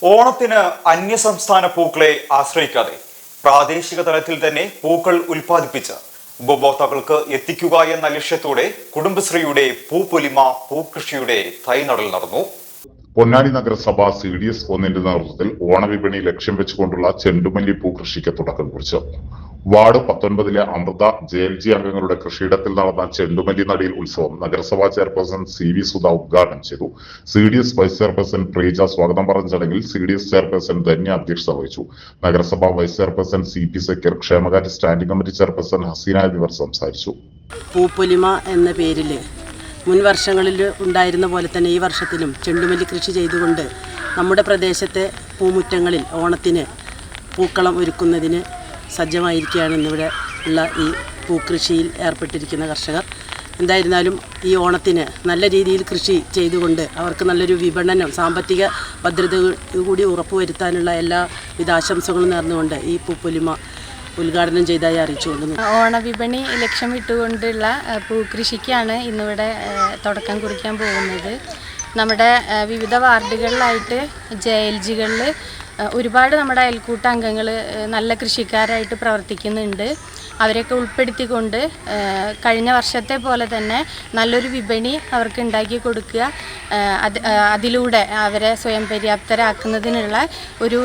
ഓണത്തിന് അന്യസംസ്ഥാന പൂക്കളെ ആശ്രയിക്കാതെ പ്രാദേശിക തലത്തിൽ തന്നെ പൂക്കൾ ഉൽപ്പാദിപ്പിച്ച് ഉപഭോക്താക്കൾക്ക് എത്തിക്കുക എന്ന ലക്ഷ്യത്തോടെ കുടുംബശ്രീയുടെ പൂപ്പൊലിമ പൂക്കൃഷിയുടെ തൈനടൽ നടന്നു. പൊന്നാനി നഗരസഭ CDS 1 നേതൃത്വത്തിൽ ഓണവിപണി ലക്ഷ്യം വെച്ചുകൊണ്ടുള്ള ചെണ്ടുമല്ലി പൂക്കൃഷിക്ക് തുടക്കം കുറിച്ചു. വാർഡ് 19 അമൃത JLG അംഗങ്ങളുടെ കൃഷിയിടത്തിൽ നടന്ന ചെണ്ടുമല്ലി നടീൽ ഉത്സവം നഗരസഭാ ചെയർപേഴ്സൺ CV സുധ ഉദ്ഘാടനം ചെയ്തു. CDS വൈസ് ചെയർപേഴ്സൺ പ്രീജ സ്വാഗതം പറഞ്ഞ ചടങ്ങിൽ CDS ചെയർപേഴ്സൺ ധന്യ അധ്യക്ഷത വഹിച്ചു. നഗരസഭാ വൈസ് ചെയർപേഴ്സൺ CP സക്കീർ, ക്ഷേമകാര്യ സ്റ്റാൻഡിംഗ് കമ്മിറ്റി ചെയർപേഴ്സൺ ഹസീന എന്നിവർ സംസാരിച്ചു. പൂപ്പൊലിമ എന്ന പേരിൽ മുൻ വർഷങ്ങളിൽ ഉണ്ടായിരുന്ന പോലെ തന്നെ ഈ വർഷത്തിലും ചെണ്ടുമല്ലി കൃഷി ചെയ്തുകൊണ്ട് നമ്മുടെ പ്രദേശത്തെ പൂമുറ്റങ്ങളിൽ ഓണത്തിന് പൂക്കളം ഒരുക്കുന്നതിന് സജ്ജമായിരിക്കുകയാണ് ഇന്നിവിടെ ഉള്ള ഈ പൂക്കൃഷിയിൽ ഏർപ്പെട്ടിരിക്കുന്ന കർഷകർ. എന്തായിരുന്നാലും ഈ ഓണത്തിന് നല്ല രീതിയിൽ കൃഷി ചെയ്തുകൊണ്ട് അവർക്ക് നല്ലൊരു വിപണനം, സാമ്പത്തിക ഭദ്രത കൂടി ഉറപ്പുവരുത്താനുള്ള എല്ലാവിധ ആശംസകളും നേർന്നുകൊണ്ട് ഈ പൂപ്പൊലിമ ഉദ്ഘാടനം ചെയ്തതായി അറിയിച്ചുകൊള്ളുന്നു. ഓണവിപണി ലക്ഷ്യമിട്ടുകൊണ്ടുള്ള പൂക്കൃഷിക്കാണ് ഇന്നിവിടെ തുടക്കം കുറിക്കാൻ പോകുന്നത്. നമ്മുടെ വിവിധ വാർഡുകളിലായിട്ട് JLGകളിൽ ഒരുപാട് നമ്മുടെ അയൽക്കൂട്ട അംഗങ്ങൾ നല്ല കൃഷിക്കാരായിട്ട് പ്രവർത്തിക്കുന്നുണ്ട്. അവരെയൊക്കെ ഉൾപ്പെടുത്തിക്കൊണ്ട് കഴിഞ്ഞ വർഷത്തെ പോലെ തന്നെ നല്ലൊരു വിപണി അവർക്ക് ഉണ്ടാക്കി കൊടുക്കുക, അതിലൂടെ അവരെ സ്വയം പര്യാപ്തരാക്കുന്നതിനുള്ള ഒരു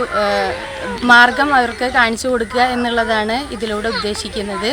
മാർഗം അവർക്ക് കാണിച്ചു കൊടുക്കുക എന്നുള്ളതാണ് ഇതിലൂടെ ഉദ്ദേശിക്കുന്നത്.